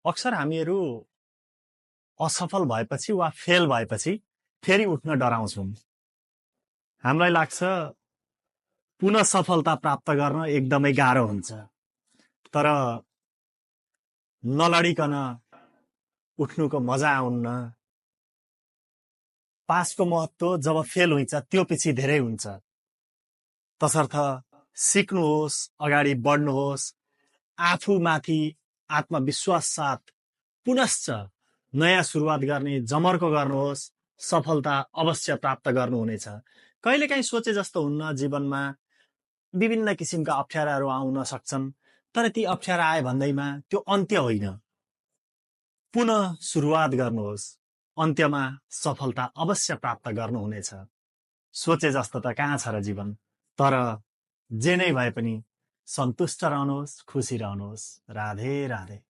अक्सर हामीहरू असफल भएपछि वा फेल भएपछि फेरि उठ्न डराउँछौँ। हामीलाई लाग्छ पुनः सफलता प्राप्त गर्न एकदमै गाह्रो हुन्छ। तर नलडिकन उठ्नुको मजा आउन्न। पासको महत्त्व जब फेल हुन्छ त्यो पछि धेरै हुन्छ। तसर्थ सिक्नुहोस्, अगाडि बढ्नुहोस्, आफूमाथि आत्मविश्वास साथ पुनश्च नयाँ सुरुवात गर्ने जमर्को गर्नुहोस्। सफलता अवश्य प्राप्त गर्नुहुनेछ। कहिलेकाहीँ सोचे जस्तो हुन्न। जीवनमा विभिन्न किसिमका अप्ठ्याराहरू आउन सक्छन्, तर ती अप्ठ्यारा आए भन्दैमा त्यो अन्त्य होइन। पुनः सुरुवात गर्नुहोस्, अन्त्यमा सफलता अवश्य प्राप्त गर्नुहुनेछ। सोचे जस्तो त कहाँ छ र जीवन। तर जे नै भए पनि सन्तुष्ट रहनुहोस्, खुसी रहनुहोस्। राधे राधे।